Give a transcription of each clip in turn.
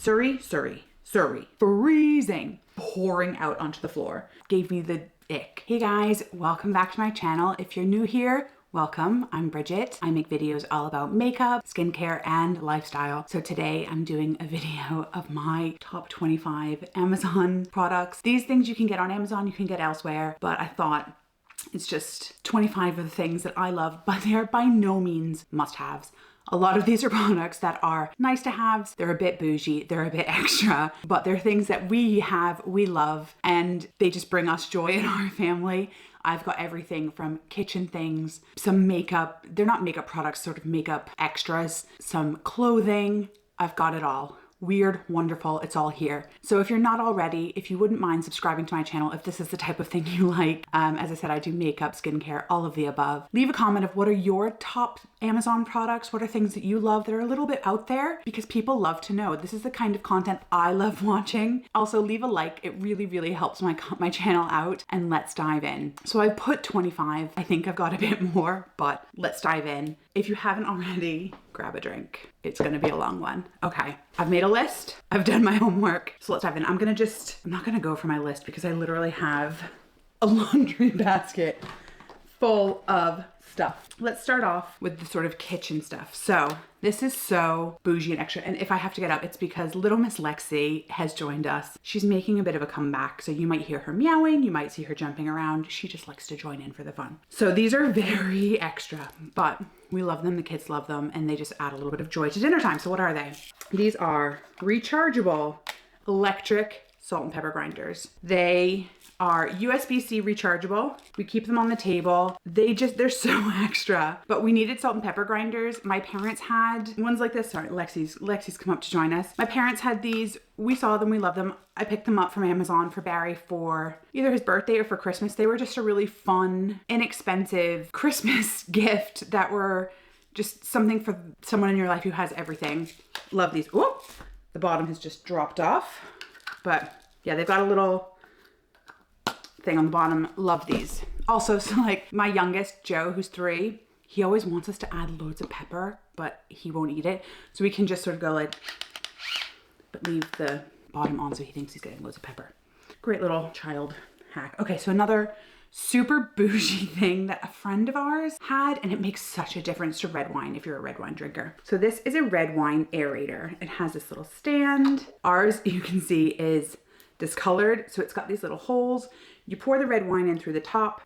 Suri, freezing, pouring out onto the floor. Gave me the ick. Hey guys, welcome back to my channel. If you're new here, welcome. I'm Bridget. I make videos all about makeup, skincare, and lifestyle. So today I'm doing a video of my top 25 Amazon products. These things you can get on Amazon, you can get elsewhere, but I thought it's just 25 of the things that I love, but they are by no means must-haves. A lot of these are products that are nice to haves, they're a bit bougie, they're a bit extra, but they're things that we have, we love, and they just bring us joy in our family. I've got everything from kitchen things, some makeup, they're not makeup products, sort of makeup extras, some clothing, I've got it all. Weird, wonderful, it's all here. So if you're not already, if you wouldn't mind subscribing to my channel, if this is the type of thing you like, as I said, I do makeup, skincare, all of the above. Leave a comment of what are your top Amazon products, what are things that you love that are a little bit out there, because people love to know. This is the kind of content I love watching. Also leave a like, it really, really helps my channel out, and let's dive in. So I put 25, I think I've got a bit more, but let's dive in. If you haven't already, grab a drink. It's gonna be a long one. Okay, I've made a list. I've done my homework. So let's dive in. I'm not gonna go for my list because I literally have a laundry basket full of stuff. Let's start off with the sort of kitchen stuff. So this is so bougie and extra. And if I have to get up, it's because little Miss Lexi has joined us. She's making a bit of a comeback. So you might hear her meowing, you might see her jumping around. She just likes to join in for the fun. So these are very extra, but we love them, the kids love them, and they just add a little bit of joy to dinner time. So what are they? These are rechargeable electric salt and pepper grinders. They are USB-C rechargeable. We keep them on the table. They're so extra, but we needed salt and pepper grinders. My parents had ones like this. Sorry, Lexi's come up to join us. My parents had these. We saw them, we love them. I picked them up from Amazon for Barry for either his birthday or for Christmas. They were just a really fun, inexpensive Christmas gift that were just something for someone in your life who has everything. Love these. Oh, the bottom has just dropped off, but yeah, they've got a little thing on the bottom. Love these. Also, so like my youngest, Joe, who's 3, he always wants us to add loads of pepper, but he won't eat it. So we can just sort of go like, but leave the bottom on so he thinks he's getting loads of pepper. Great little child hack. Okay, so another super bougie thing that a friend of ours had, and it makes such a difference to red wine if you're a red wine drinker. So this is a red wine aerator. It has this little stand. Ours, you can see, is discolored, so it's got these little holes. You pour the red wine in through the top,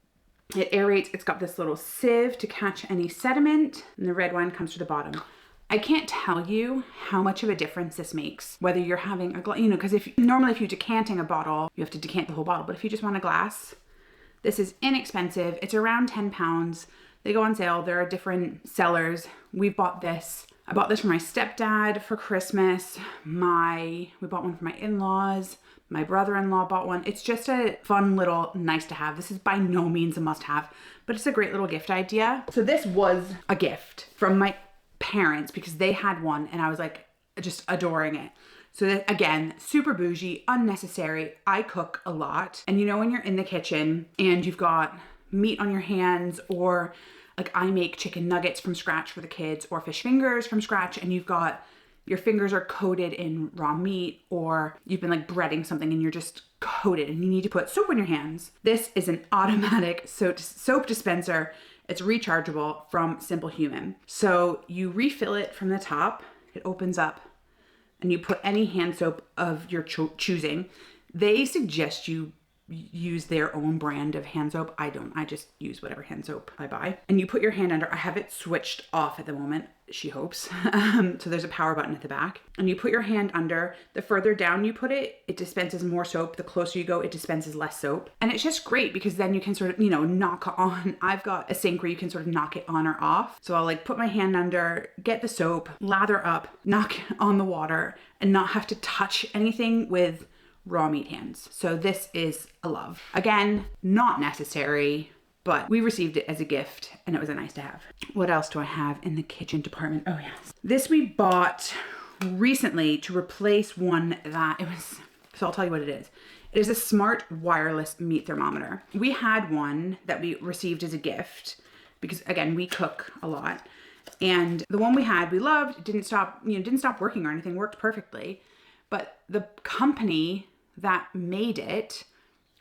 it aerates, it's got this little sieve to catch any sediment, and the red wine comes to the bottom. I can't tell you how much of a difference this makes, whether you're having a glass, because normally if you're decanting a bottle, you have to decant the whole bottle, but if you just want a glass, this is inexpensive. It's around 10 pounds. They go on sale. There are different sellers. We bought this. I bought this for my stepdad for Christmas. We bought one for my in-laws. My brother-in-law bought one. It's just a fun little nice to have. This is by no means a must-have, but it's a great little gift idea. So this was a gift from my parents because they had one and I was like just adoring it. So that, again, super bougie, unnecessary. I cook a lot. And you know when you're in the kitchen and you've got meat on your hands, or like I make chicken nuggets from scratch for the kids, or fish fingers from scratch, and you've got your fingers are coated in raw meat, or you've been like breading something and you're just coated and you need to put soap on your hands. This is an automatic soap dispenser. It's rechargeable from Simple Human. So you refill it from the top, it opens up, and you put any hand soap of your choosing. They suggest you use their own brand of hand soap. I don't, I just use whatever hand soap I buy. And you put your hand under. I have it switched off at the moment, she hopes. So there's a power button at the back. And you put your hand under. The further down you put it, it dispenses more soap. The closer you go, it dispenses less soap. And it's just great because then you can sort of, knock on. I've got a sink where you can sort of knock it on or off. So I'll like put my hand under, get the soap, lather up, knock on the water, and not have to touch anything with raw meat hands. So this is a love. Again, not necessary, but we received it as a gift and it was a nice to have. What else do I have in the kitchen department? Oh yes. This we bought recently to replace one that so I'll tell you what it is. It is a smart wireless meat thermometer. We had one that we received as a gift because again, we cook a lot. And the one we had, we loved, didn't stop working or anything, worked perfectly. but the company that made it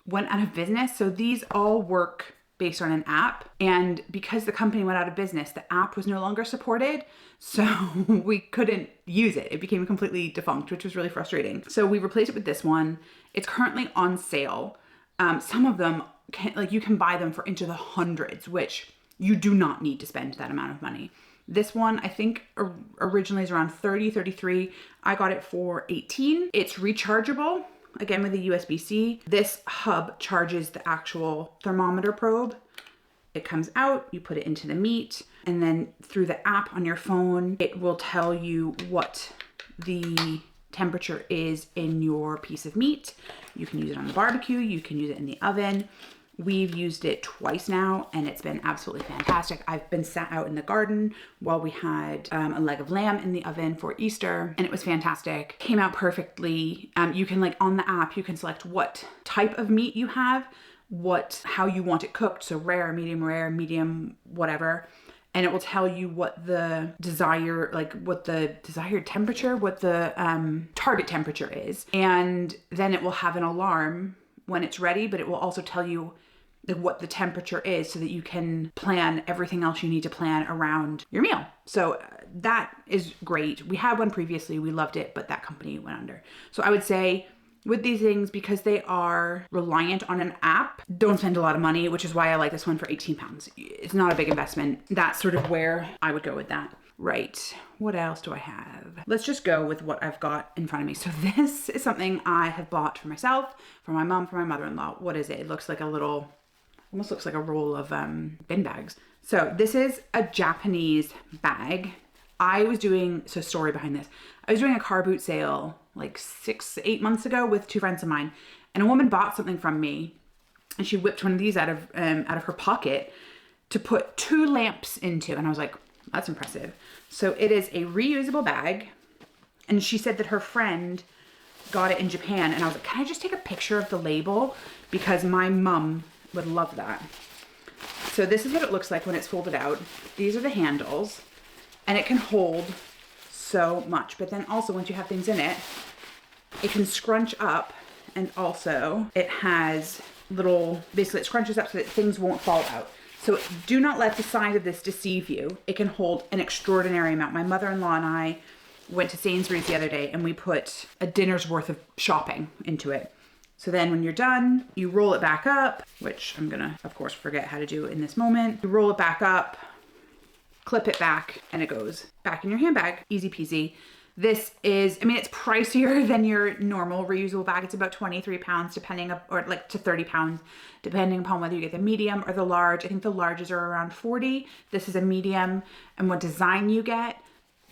went out of business. So these all work based on an app. And because the company went out of business, the app was no longer supported. So we couldn't use it. It became completely defunct, which was really frustrating. So we replaced it with this one. It's currently on sale. Some of them, you can buy them for into the hundreds, which you do not need to spend that amount of money. This one, I think originally is around 30, 33. I got it for 18. It's rechargeable, again with a USB-C. This hub charges the actual thermometer probe. It comes out, you put it into the meat, and then through the app on your phone, it will tell you what the temperature is in your piece of meat. You can use it on the barbecue, you can use it in the oven. We've used it twice now and it's been absolutely fantastic. I've been sat out in the garden while we had a leg of lamb in the oven for Easter and it was fantastic. Came out perfectly. You can on the app, you can select what type of meat you have, how you want it cooked. So rare, medium, whatever. And it will tell you what the desired temperature, what the target temperature is. And then it will have an alarm when it's ready, but it will also tell you what the temperature is so that you can plan everything else you need to plan around your meal. So that is great. We had one previously, we loved it, but that company went under. So I would say with these things, because they are reliant on an app, don't spend a lot of money, which is why I like this one for 18 pounds. It's not a big investment. That's sort of where I would go with that. Right, what else do I have? Let's just go with what I've got in front of me. So this is something I have bought for myself, for my mom, for my mother-in-law. What is it? It looks like almost looks like a roll of bin bags. So this is a Japanese bag. Story behind this. I was doing a car boot sale like 6-8 months ago with two friends of mine, and a woman bought something from me, and she whipped one of these out of her pocket to put 2 lamps into, and I was like, that's impressive. So it is a reusable bag, and she said that her friend got it in Japan, and I was like, can I just take a picture of the label? Because my mom would love that. So this is what it looks like when it's folded out. These are the handles, and it can hold so much, but then also once you have things in it, it can scrunch up, and also it has basically it scrunches up so that things won't fall out. So do not let the size of this deceive you. It can hold an extraordinary amount. My mother-in-law and I went to Sainsbury's the other day and we put a dinner's worth of shopping into it. So then when you're done, you roll it back up, which I'm gonna, of course, forget how to do in this moment. You roll it back up, clip it back, and it goes back in your handbag. Easy peasy. This is, it's pricier than your normal reusable bag. It's about 23 pounds to 30 pounds, depending upon whether you get the medium or the large. I think the larges are around 40. This is a medium and what design you get,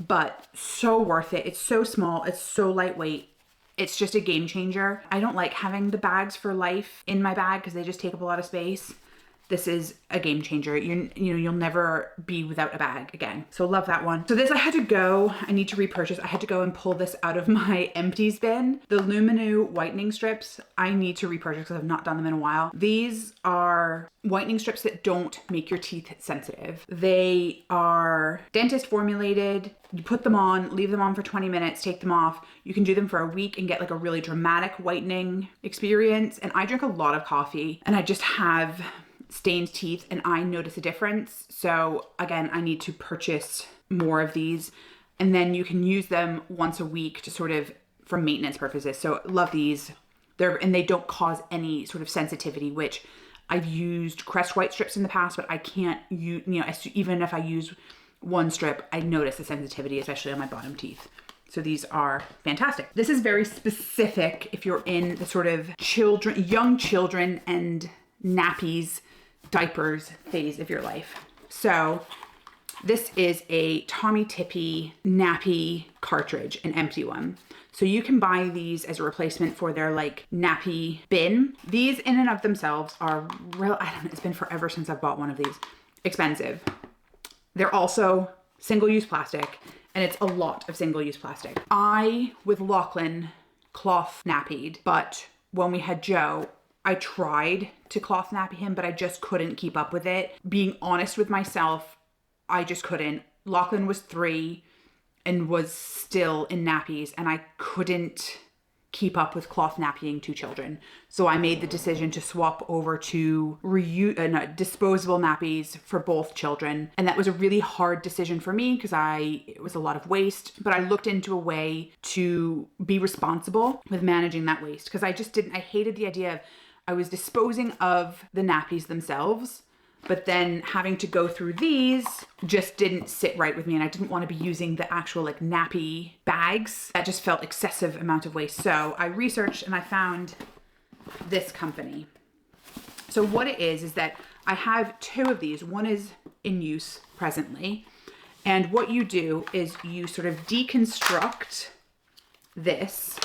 but so worth it. It's so small, it's so lightweight. It's just a game changer. I don't like having the bags for life in my bag because they just take up a lot of space. This is a game changer. You'll never be without a bag again. So love that one. So this I need to repurchase. I had to go and pull this out of my empties bin. The Lumineux whitening strips, I need to repurchase because I've not done them in a while. These are whitening strips that don't make your teeth sensitive. They are dentist formulated. You put them on, leave them on for 20 minutes, take them off. You can do them for a week and get a really dramatic whitening experience. And I drink a lot of coffee and I just have stained teeth and I notice a difference. So again, I need to purchase more of these, and then you can use them once a week to sort of for maintenance purposes. So love these. They don't cause any sort of sensitivity, which I've used Crest white strips in the past, but I can't use, even if I use one strip, I notice the sensitivity, especially on my bottom teeth. So these are fantastic. This is very specific if you're in the sort of young children and nappies, diapers phase of your life. So this is a Tommee Tippee nappy cartridge, an empty one. So you can buy these as a replacement for their nappy bin. These in and of themselves are it's been forever since I've bought one of these. Expensive. They're also single-use plastic, and it's a lot of single-use plastic. I, with Lachlan, cloth nappied, but when we had Joe, I tried to cloth nappy him, but I just couldn't keep up with it. Being honest with myself, I just couldn't. Lachlan was 3 and was still in nappies, and I couldn't keep up with cloth nappying 2 children. So I made the decision to swap over to disposable nappies for both children. And that was a really hard decision for me because it was a lot of waste, but I looked into a way to be responsible with managing that waste because I hated the idea of I was disposing of the nappies themselves, but then having to go through these just didn't sit right with me. And I didn't want to be using the actual like nappy bags. That just felt excessive amount of waste. So I researched and I found this company. So what it is that I have 2 of these. One is in use presently. And what you do is you sort of deconstruct this.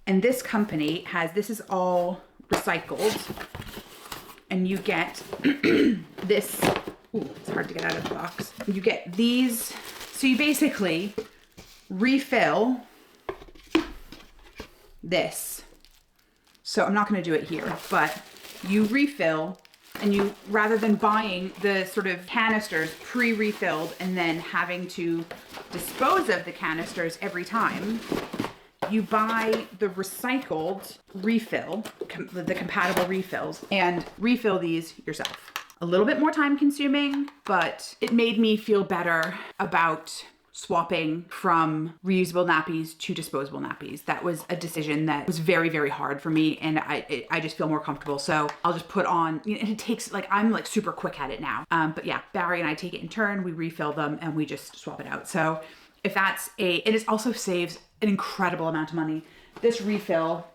And this company this is all recycled. And you get this, ooh, it's hard to get out of the box. You get these, so you basically refill this. So I'm not gonna do it here, but you refill and you, rather than buying the sort of canisters pre-refilled and then having to dispose of the canisters every time, you buy the recycled refill, the compatible refills, and refill these yourself. A little bit more time consuming, but it made me feel better about swapping from reusable nappies to disposable nappies. That was a decision that was very, very hard for me, and I just feel more comfortable. So I'll just put on, and it takes, like, I'm like super quick at it now. But yeah, Barry and I take it in turn, we refill them, and we just swap it out. So if that's it also saves an incredible amount of money. This refill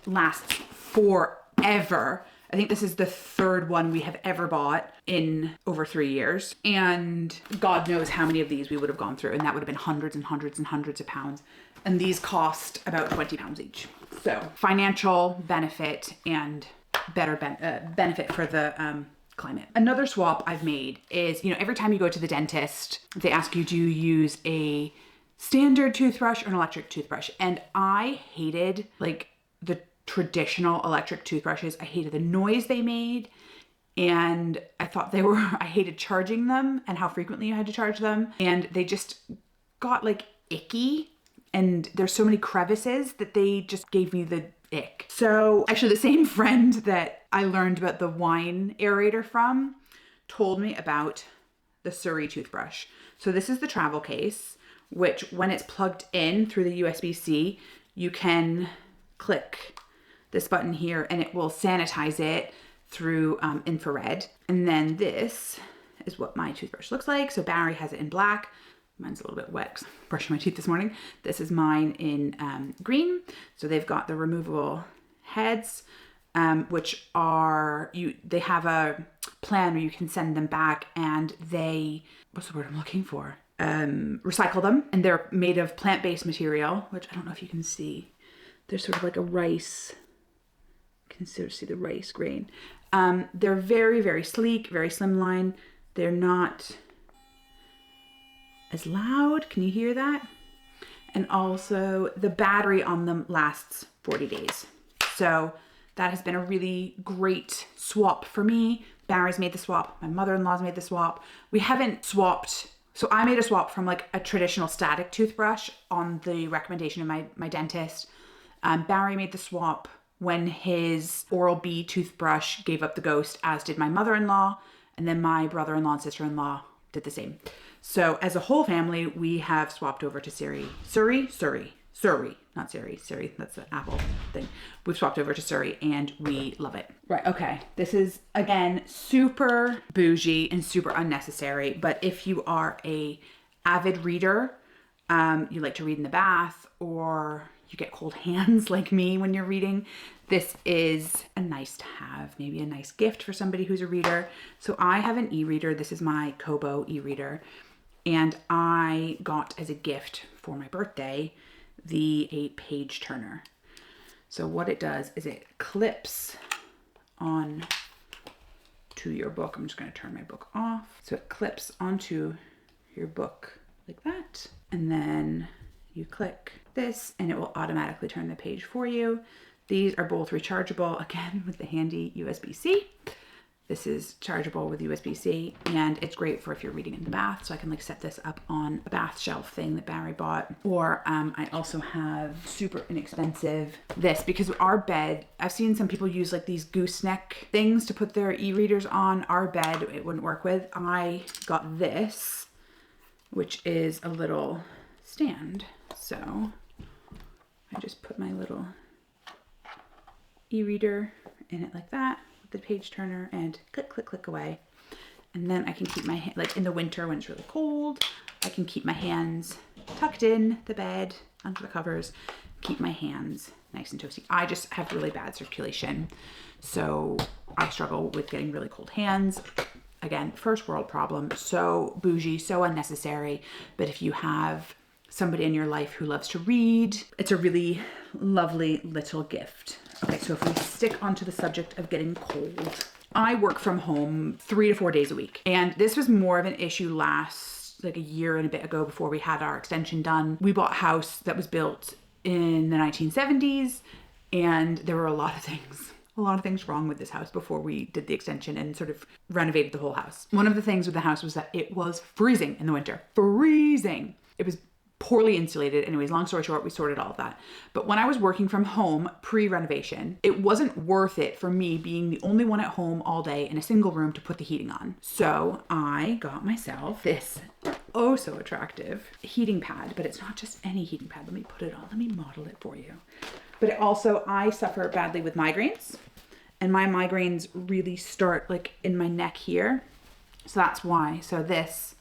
lasts forever. I think this is the 3rd one we have ever bought in over 3 years. And God knows how many of these we would have gone through. And that would have been hundreds and hundreds and hundreds of pounds. And these cost about 20 pounds each. So financial benefit and better benefit for the climate. Another swap I've made is, every time you go to the dentist, they ask you, do you use a standard toothbrush or an electric toothbrush? And I hated like the traditional electric toothbrushes. I hated the noise they made. And I thought I hated charging them and how frequently you had to charge them. And they just got like icky. And there's so many crevices that they just gave me the ick. So actually the same friend that I learned about the wine aerator from told me about the Suri toothbrush. So this is the travel case, which when it's plugged in through the USB-C, you can click this button here and it will sanitize it through infrared. And then this is what my toothbrush looks like. So Barry has it in black. Mine's a little bit wet because I'm brushing my teeth this morning. This is mine in green. So they've got the removable heads, which they have a plan where you can send them back and what's the word I'm looking for? Recycle them. And they're made of plant-based material, which I don't know if you can see. They're sort of like a rice. You can sort of see the rice grain. They're very, very sleek, very slimline. They're not as loud. Can you hear that? And also the battery on them lasts 40 days. So that has been a really great swap for me. Barry's made the swap. My mother-in-law's made the swap. We haven't swapped. So I made a swap from like a traditional static toothbrush on the recommendation of my dentist. Barry made the swap when his Oral-B toothbrush gave up the ghost, as did my mother-in-law. And then my brother-in-law and sister-in-law did the same. So as a whole family, we have swapped over to Suri, not Siri. Siri, that's an Apple thing. We've swapped over to Suri and we love it. Right, okay. This is, again, super bougie and super unnecessary. But if you are a avid reader, you like to read in the bath, or you get cold hands like me when you're reading, this is a nice to have, maybe a nice gift for somebody who's a reader. So I have an e-reader. This is my Kobo e-reader. And I got as a gift for my birthday the 8-page turner. So what it does is it clips on to your book. I'm just going to turn my book off. So it clips onto your book like that. And then you click this and it will automatically turn the page for you. These are both rechargeable, again, with the handy USB-C. This is chargeable with USB-C, and it's great for if you're reading in the bath. So I can like set this up on a bath shelf thing that Barry bought. Or I also have super inexpensive this, because our bed, I've seen some people use like these gooseneck things to put their e-readers on. Our bed, it wouldn't work with. I got this, which is a little stand. So I just put my little e-reader in it like that, the page turner, and click, click, click away. And then I can keep my hand, like in the winter when it's really cold, I can keep my hands tucked in the bed under the covers, keep my hands nice and toasty. I just have really bad circulation, so I struggle with getting really cold hands. Again, first world problem, so bougie, so unnecessary. But if you have somebody in your life who loves to read, it's a really lovely little gift. Okay, so if we stick onto the subject of getting cold, I work from home 3 to 4 days a week. And this was more of an issue like a year and a bit ago before we had our extension done. We bought a house that was built in the 1970s, and there were a lot of things wrong with this house before we did the extension and sort of renovated the whole house. One of the things with the house was that it was freezing in the winter. Freezing. It was poorly insulated. Anyways, long story short, we sorted all of that. But when I was working from home pre-renovation, it wasn't worth it for me being the only one at home all day in a single room to put the heating on. So I got myself this oh so attractive heating pad, but it's not just any heating pad. Let me put it on. Let me model it for you. But it also, I suffer badly with migraines, and my migraines really start like in my neck here. So that's why. So this,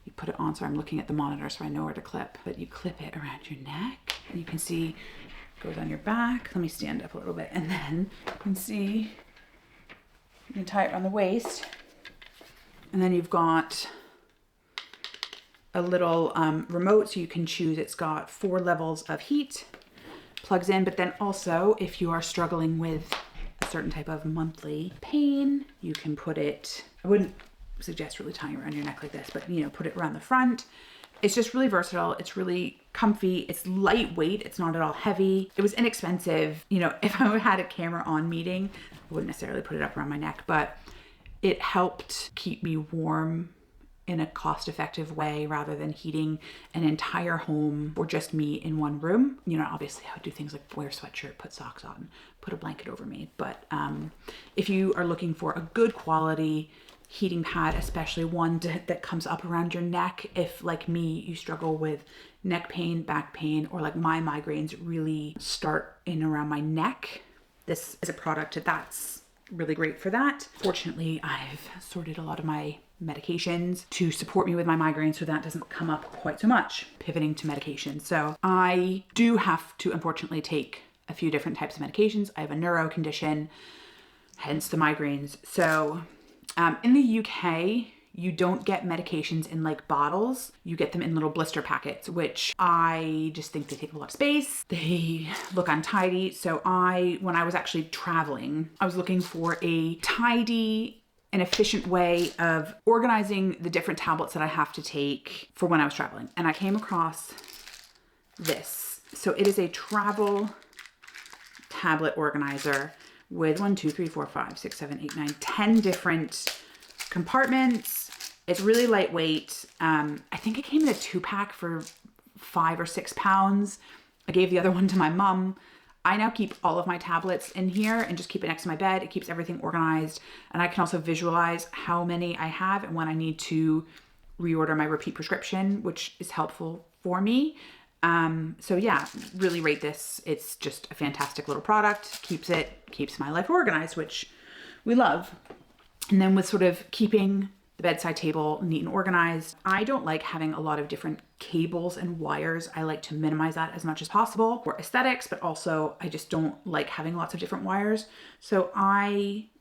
you put it on, so I'm looking at the monitor so I know where to clip, but you clip it around your neck, and you can see it goes on your back. Let me stand up a little bit, and then you can see, you can tie it around the waist, and then you've got a little remote, so you can choose. It's got 4 levels of heat, plugs in, but then also if you are struggling with a certain type of monthly pain, you can put it, I wouldn't suggest really tying around your neck like this, but you know, put it around the front. It's just really versatile. It's really comfy. It's lightweight. It's not at all heavy. It was inexpensive. You know, if I had a camera on meeting, I wouldn't necessarily put it up around my neck, but it helped keep me warm in a cost-effective way rather than heating an entire home or just me in one room. You know, obviously I would do things like wear a sweatshirt, put socks on, put a blanket over me. But if you are looking for a good quality heating pad, especially one that comes up around your neck, if like me, you struggle with neck pain, back pain, or like my migraines really start in around my neck, this is a product that's really great for that. Fortunately, I've sorted a lot of my medications to support me with my migraines, so that doesn't come up quite so much, pivoting to medication. So I do have to unfortunately take a few different types of medications. I have a neuro condition, hence the migraines. So in the UK, you don't get medications in like bottles. You get them in little blister packets, which I just think they take a lot of space. They look untidy. So when I was actually traveling, I was looking for a tidy and efficient way of organizing the different tablets that I have to take for when I was traveling. And I came across this. So it is a travel tablet organizer with 1, 2, 3, 4, 5, 6, 7, 8, 9, 10 different compartments. It's really lightweight. I think it came in a 2-pack for £5 or £6. I gave the other one to my mom. I now keep all of my tablets in here and just keep it next to my bed. It keeps everything organized. And I can also visualize how many I have and when I need to reorder my repeat prescription, which is helpful for me. So yeah, really rate this. It's just a fantastic little product. Keeps my life organized, which we love. And then with sort of keeping the bedside table neat and organized, I don't like having a lot of different cables and wires. I like to minimize that as much as possible for aesthetics, but also I just don't like having lots of different wires. So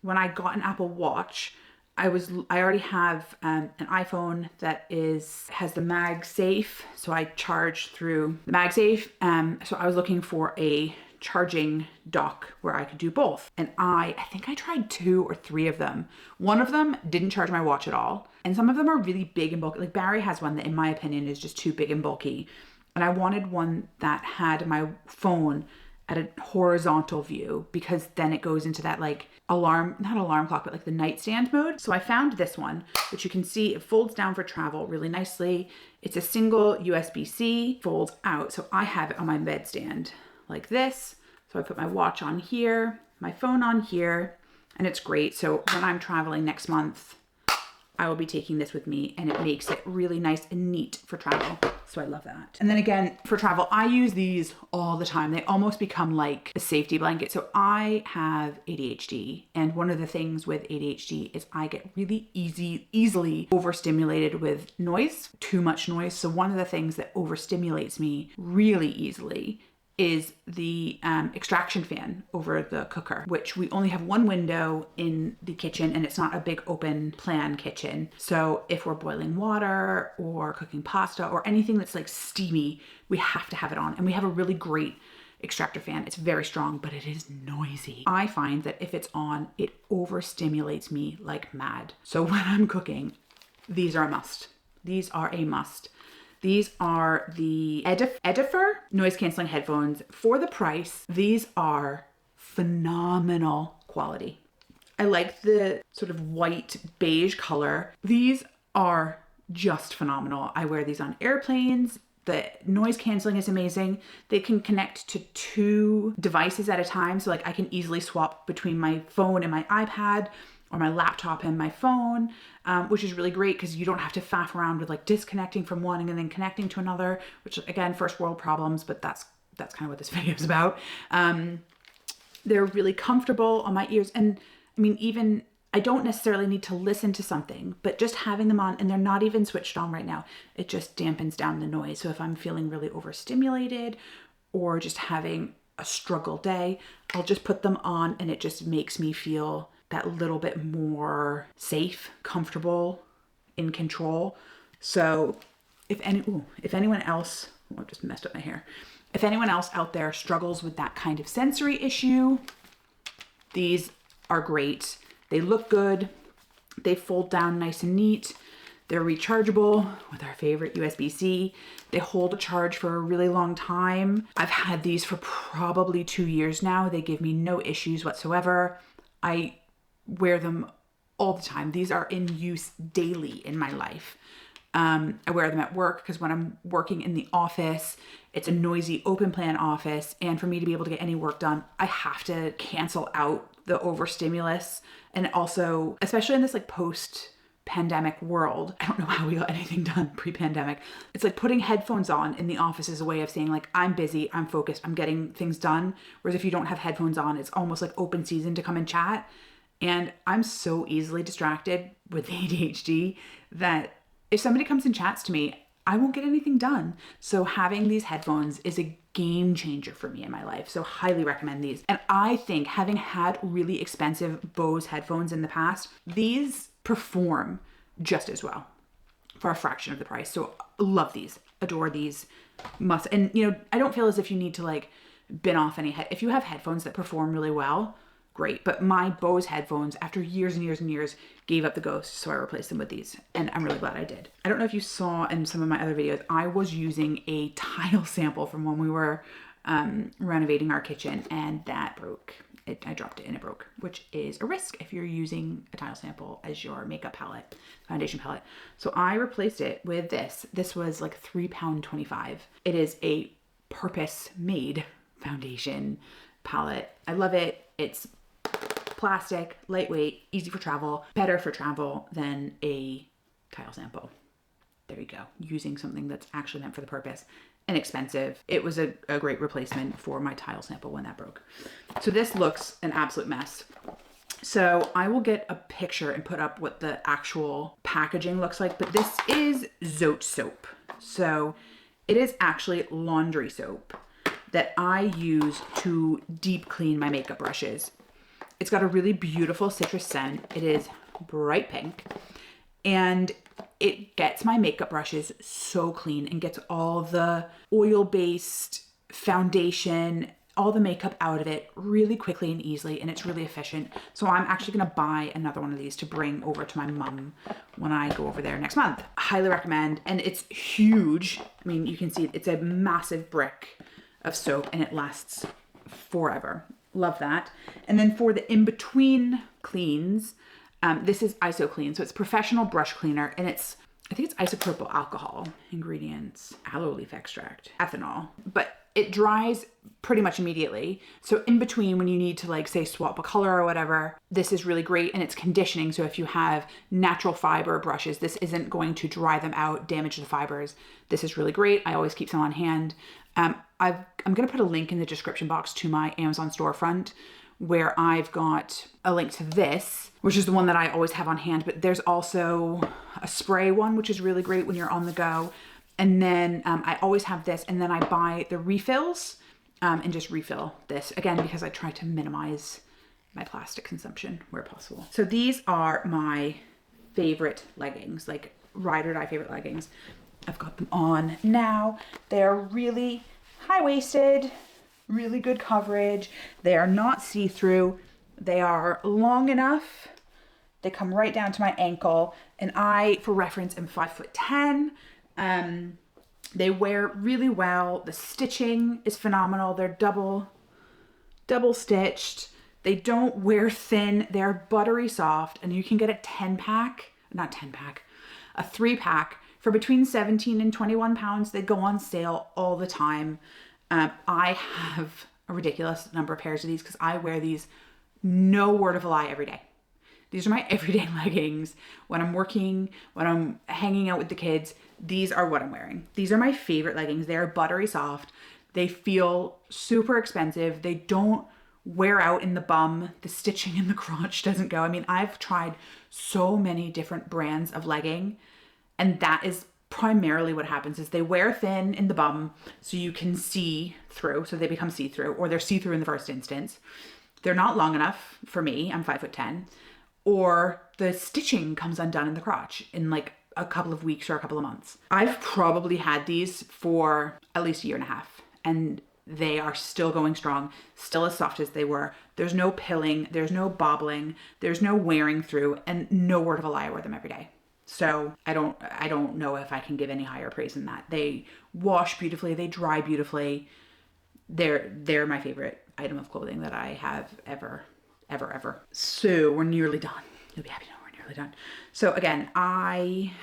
when I got an Apple Watch, I already have an iPhone that has the MagSafe, so I charge through the MagSafe. So I was looking for a charging dock where I could do both, and I think I tried 2 or 3 of them. One of them didn't charge my watch at all, and some of them are really big and bulky. Like Barry has one that, in my opinion, is just too big and bulky, and I wanted one that had my phone at a horizontal view, because then it goes into that like alarm, not alarm clock, but like the nightstand mode. So I found this one, which you can see it folds down for travel really nicely. It's a single USB-C, folds out. So I have it on my bedstand like this. So I put my watch on here, my phone on here, and it's great. So when I'm traveling next month, I will be taking this with me, and it makes it really nice and neat for travel. So I love that. And then again, for travel, I use these all the time. They almost become like a safety blanket. So I have ADHD. And one of the things with ADHD is I get really easily overstimulated with noise, too much noise. So one of the things that overstimulates me really easily is the extraction fan over the cooker, which we only have one window in the kitchen, and it's not a big open plan kitchen. So if we're boiling water or cooking pasta or anything that's like steamy, we have to have it on. And we have a really great extractor fan. It's very strong, but it is noisy. I find that if it's on, it overstimulates me like mad. So when I'm cooking, these are a must. These are a must. These are the Edifer noise canceling headphones. For the price, these are phenomenal quality. I like the sort of white beige color. These are just phenomenal. I wear these on airplanes. The noise canceling is amazing. They can connect to 2 devices at a time. So like I can easily swap between my phone and my iPad, or my laptop and my phone, which is really great because you don't have to faff around with like disconnecting from one and then connecting to another, which again, first world problems, but that's kind of what this video is about. They're really comfortable on my ears. And I mean, even I don't necessarily need to listen to something, but just having them on, and they're not even switched on right now, it just dampens down the noise. So if I'm feeling really overstimulated or just having a struggle day, I'll just put them on, and it just makes me feel that little bit more safe, comfortable, in control. So if anyone else, I just messed up my hair. If anyone else out there struggles with that kind of sensory issue, these are great. They look good. They fold down nice and neat. They're rechargeable with our favorite USB-C. They hold a charge for a really long time. I've had these for probably 2 years now. They give me no issues whatsoever. I wear them all the time. These are in use daily in my life. I wear them at work because when I'm working in the office, it's a noisy open plan office. And for me to be able to get any work done, I have to cancel out the overstimulus. And also, especially in this like post-pandemic world, I don't know how we got anything done pre-pandemic. It's like putting headphones on in the office is a way of saying like, I'm busy, I'm focused, I'm getting things done. Whereas if you don't have headphones on, it's almost like open season to come and chat. And I'm so easily distracted with ADHD that if somebody comes and chats to me, I won't get anything done. So having these headphones is a game changer for me in my life. So highly recommend these. And I think having had really expensive Bose headphones in the past, these perform just as well for a fraction of the price. So love these, adore these, must. And you know, I don't feel as if you need to like bin off any if you have headphones that perform really well, great. But my Bose headphones, after years and years and years, gave up the ghost. So I replaced them with these, and I'm really glad I did. I don't know if you saw in some of my other videos, I was using a tile sample from when we were renovating our kitchen, and that broke. I dropped it and it broke, which is a risk if you're using a tile sample as your makeup palette, foundation palette. So I replaced it with this. This was like £3.25. It is a purpose-made foundation palette. I love it. It's plastic, lightweight, easy for travel, better for travel than a tile sample. There you go. Using something that's actually meant for the purpose. Inexpensive. It was a great replacement for my tile sample when that broke. So this looks an absolute mess. So I will get a picture and put up what the actual packaging looks like, but this is Zote soap. So it is actually laundry soap that I use to deep clean my makeup brushes. It's got a really beautiful citrus scent. It is bright pink, and it gets my makeup brushes so clean and gets all the oil-based foundation, all the makeup out of it really quickly and easily, and it's really efficient. So I'm actually gonna buy another one of these to bring over to my mom when I go over there next month. Highly recommend, and it's huge. I mean, you can see it's a massive brick of soap, and it lasts forever. Love that. And then for the in-between cleans, this is IsoClean. So it's professional brush cleaner, and I think it's isopropyl alcohol. Ingredients: aloe leaf extract, ethanol. But it dries pretty much immediately. So in between, when you need to, like, say, swap a color or whatever, this is really great, and it's conditioning. So if you have natural fiber brushes, this isn't going to dry them out, damage the fibers. This is really great. I always keep some on hand. I'm going to put a link in the description box to my Amazon storefront, where I've got a link to this, which is the one that I always have on hand. But there's also a spray one, which is really great when you're on the go. And then I always have this, and then I buy the refills and just refill this, again, because I try to minimize my plastic consumption where possible. So these are my favorite leggings, like ride or die favorite leggings. I've got them on now. They're really high-waisted, really good coverage. They are not see-through. They are long enough. They come right down to my ankle. And I, for reference, am 5'10". They wear really well. The stitching is phenomenal. They're double stitched. They don't wear thin. They're buttery soft, and you can get a 3-pack for between 17 and 21 pounds. They go on sale all the time. I have a ridiculous number of pairs of these because I wear these, no word of a lie, every day. These are my everyday leggings. When I'm working, when I'm hanging out with the kids, these are what I'm wearing. These are my favorite leggings. They're buttery soft. They feel super expensive. They don't wear out in the bum. The stitching in the crotch doesn't go. I mean, I've tried so many different brands of legging, and that is primarily what happens is they wear thin in the bum so you can see through, so they become see-through, or they're see-through in the first instance. They're not long enough for me. I'm 5'10", or the stitching comes undone in the crotch in like a couple of weeks or a couple of months. I've probably had these for at least a year and a half, and they are still going strong, still as soft as they were. There's no pilling, there's no bobbling, there's no wearing through, and no word of a lie, I wear them every day. So I don't know if I can give any higher praise than that. They wash beautifully, they dry beautifully. They're my favorite item of clothing that I have ever. So we're nearly done. You'll be happy to know we're nearly done. So again, I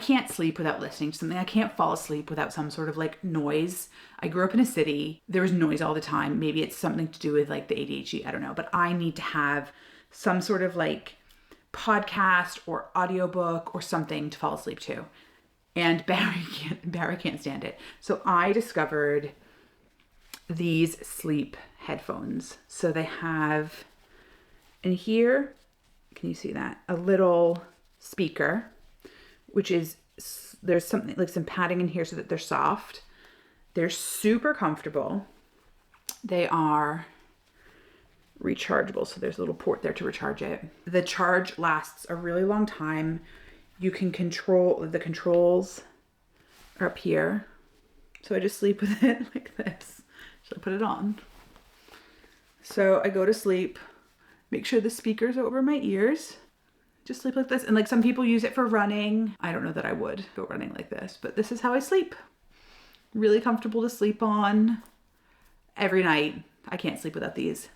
can't sleep without listening to something. I can't fall asleep without some sort of like noise. I grew up in a city. There was noise all the time. Maybe it's something to do with like the ADHD. I don't know. But I need to have some sort of like podcast or audiobook or something to fall asleep to. And Barry can't stand it. So I discovered these sleep headphones. So they have in here, can you see that? A little speaker, which is, there's something like some padding in here so that they're soft. They're super comfortable. They are rechargeable, so there's a little port there to recharge it. The charge lasts a really long time. You can control, the controls are up here. So I just sleep with it like this. Should I put it on? So I go to sleep, make sure the speaker's over my ears, just sleep like this. And like some people use it for running. I don't know that I would go running like this, but this is how I sleep. Really comfortable to sleep on every night. I can't sleep without these.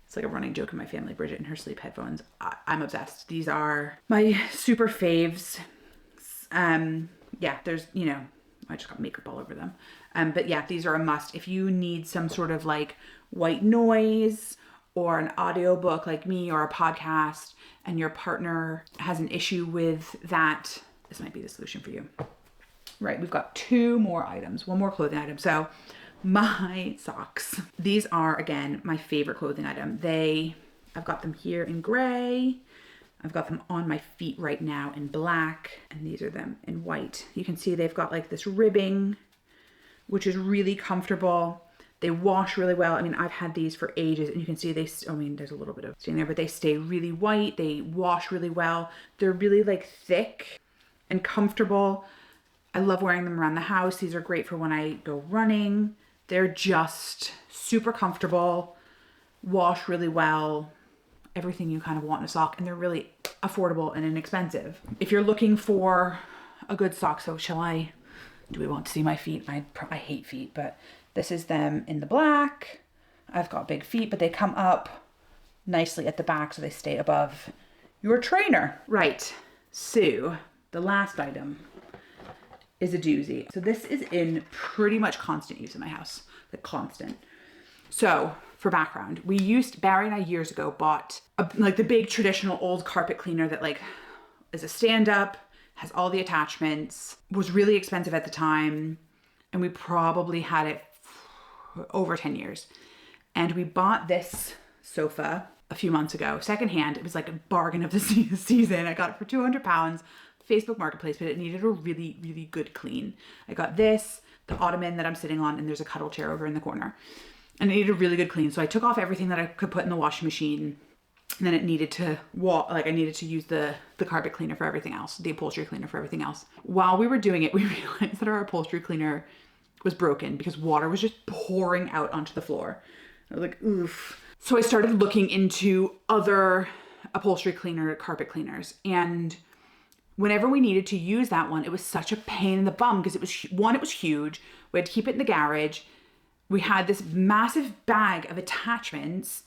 It's like a running joke in my family, Bridget and her sleep headphones. I'm obsessed. These are my super faves. Yeah, there's, you know, I just got makeup all over them. But yeah, these are a must. If you need some sort of like white noise or an audiobook like me or a podcast and your partner has an issue with that, this might be the solution for you. Right, we've got two more items, one more clothing item. So my socks. These are, again, my favorite clothing item. I've got them here in gray. I've got them on my feet right now in black, and these are them in white. You can see they've got like this ribbing, which is really comfortable. They wash really well. I mean, I've had these for ages, and you can see there's a little bit of stain there, but they stay really white. They wash really well. They're really like thick and comfortable. I love wearing them around the house. These are great for when I go running. They're just super comfortable, wash really well, everything you kind of want in a sock, and they're really affordable and inexpensive. If you're looking for a good sock, so do we want to see my feet? I hate feet, but this is them in the black. I've got big feet, but they come up nicely at the back so they stay above your trainer. Right, so the last item is a doozy. So this is in pretty much constant use in my house, like constant. So for background, Barry and I years ago bought like the big traditional old carpet cleaner that like is a stand-up, has all the attachments, was really expensive at the time, and we probably had it for over 10 years. And we bought this sofa a few months ago, secondhand. It was like a bargain of the season. I got it for £200, Facebook Marketplace, but it needed a really, really good clean. I got this, the ottoman that I'm sitting on, and there's a cuddle chair over in the corner. And it needed a really good clean. So I took off everything that I could put in the washing machine. And then it needed to I needed to use the carpet cleaner for everything else, the upholstery cleaner for everything else. While we were doing it, we realized that our upholstery cleaner was broken because water was just pouring out onto the floor. I was like, oof. So I started looking into other upholstery cleaner, carpet cleaners. And whenever we needed to use that one, it was such a pain in the bum because it was huge. We had to keep it in the garage. We had this massive bag of attachments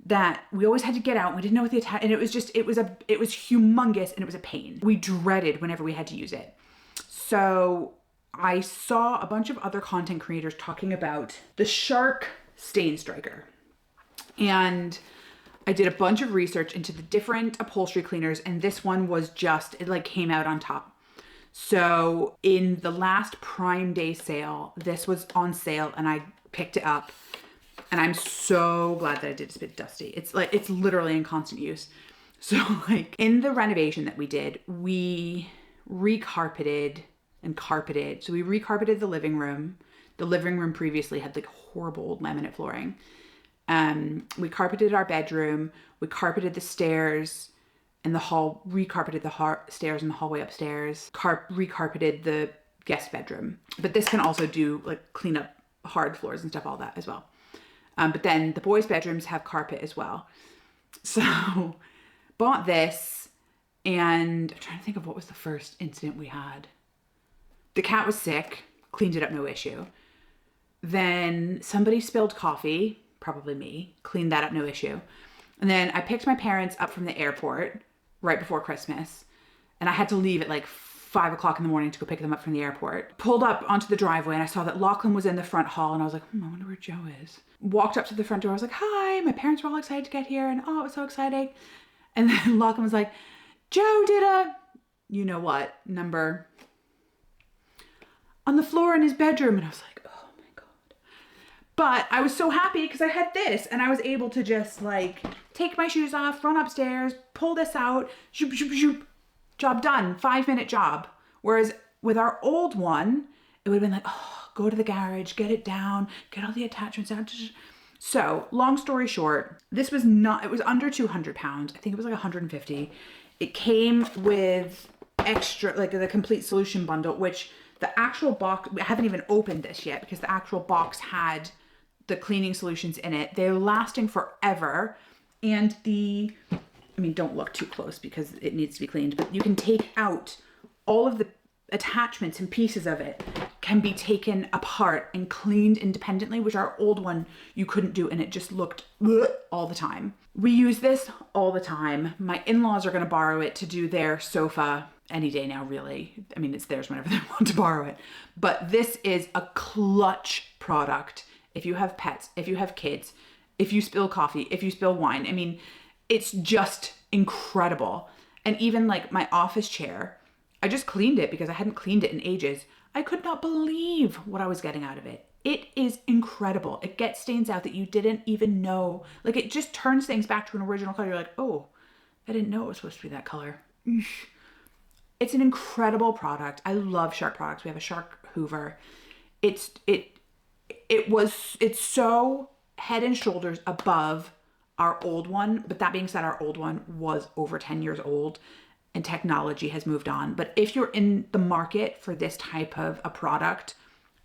that we always had to get out. We didn't know what and it was humongous and it was a pain. We dreaded whenever we had to use it. So I saw a bunch of other content creators talking about the Shark Stain Striker. And I did a bunch of research into the different upholstery cleaners, and this one was it like came out on top. So in the last Prime Day sale, this was on sale and I picked it up. And I'm so glad that I did. It's a bit dusty. It's literally in constant use. So like in the renovation that we did, we recarpeted and carpeted. So we recarpeted the living room. The living room previously had like horrible old laminate flooring. We carpeted our bedroom. We carpeted the stairs and the hall, recarpeted the stairs and the hallway upstairs. Recarpeted the guest bedroom. But this can also do like clean up hard floors and stuff, all that as well. But then the boys' bedrooms have carpet as well. So bought this, and I'm trying to think of what was the first incident we had. The cat was sick, cleaned it up, no issue. Then somebody spilled coffee, probably me, cleaned that up, no issue. And then I picked my parents up from the airport right before Christmas, and I had to leave at like 5 o'clock in the morning to go pick them up from the airport. Pulled up onto the driveway and I saw that Lachlan was in the front hall, and I was like, I wonder where Joe is. Walked up to the front door. I was like, hi, my parents were all excited to get here, and oh, it was so exciting. And then Lachlan was like, Joe did a, you know what, number on the floor in his bedroom. And I was like, oh my God. But I was so happy because I had this, and I was able to just like take my shoes off, run upstairs, pull this out, shoop, shoop, shoop. Job done, 5-minute job. Whereas with our old one, it would have been like, oh, go to the garage, get it down, get all the attachments out. So long story short, it was under 200 pounds. I think it was like 150. It came with extra, like the complete solution bundle, which the actual box, I haven't even opened this yet because the actual box had the cleaning solutions in it. They're lasting forever. And don't look too close because it needs to be cleaned, but you can take out all of the attachments and pieces of it can be taken apart and cleaned independently, which our old one you couldn't do, and it just looked all the time. We use this all the time. My in-laws are going to borrow it to do their sofa any day now, really. It's theirs whenever they want to borrow it. But this is a clutch product. If you have pets, if you have kids, if you spill coffee, if you spill wine, it's just incredible. And even like my office chair, I just cleaned it because I hadn't cleaned it in ages. I could not believe what I was getting out of it. It is incredible. It gets stains out that you didn't even know. Like it just turns things back to an original color. You're like, oh, I didn't know it was supposed to be that color. It's an incredible product. I love Shark products. We have a Shark Hoover. It's so head and shoulders above our old one, but that being said, our old one was over 10 years old and technology has moved on. But if you're in the market for this type of a product,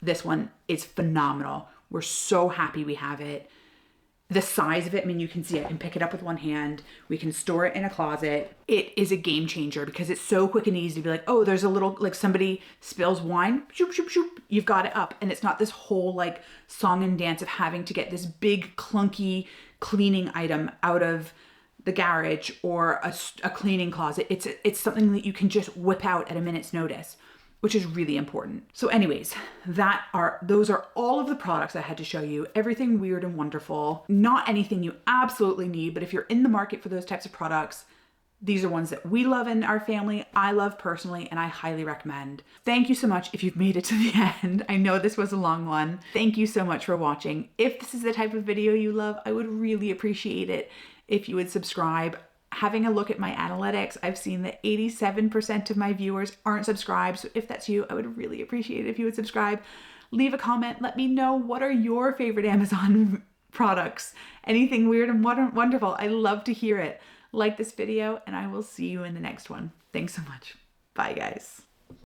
this one is phenomenal. We're so happy we have it. The size of it, I mean, you can see I can pick it up with one hand. We can store it in a closet. It is a game changer because it's so quick and easy to be like, oh, there's a little, like somebody spills wine, shoop, shoop, shoop, you've got it up. And it's not this whole like song and dance of having to get this big clunky cleaning item out of the garage or a cleaning closet. It's something that you can just whip out at a minute's notice, which is really important. So anyways, those are all of the products I had to show you. Everything weird and wonderful. Not anything you absolutely need, but if you're in the market for those types of products, these are ones that we love in our family, I love personally, and I highly recommend. Thank you so much if you've made it to the end. I know this was a long one. Thank you so much for watching. If this is the type of video you love, I would really appreciate it if you would subscribe. Having a look at my analytics, I've seen that 87% of my viewers aren't subscribed. So if that's you, I would really appreciate it if you would subscribe. Leave a comment. Let me know, what are your favorite Amazon products? Anything weird and wonderful. I love to hear it. Like this video, and I will see you in the next one. Thanks so much. Bye, guys.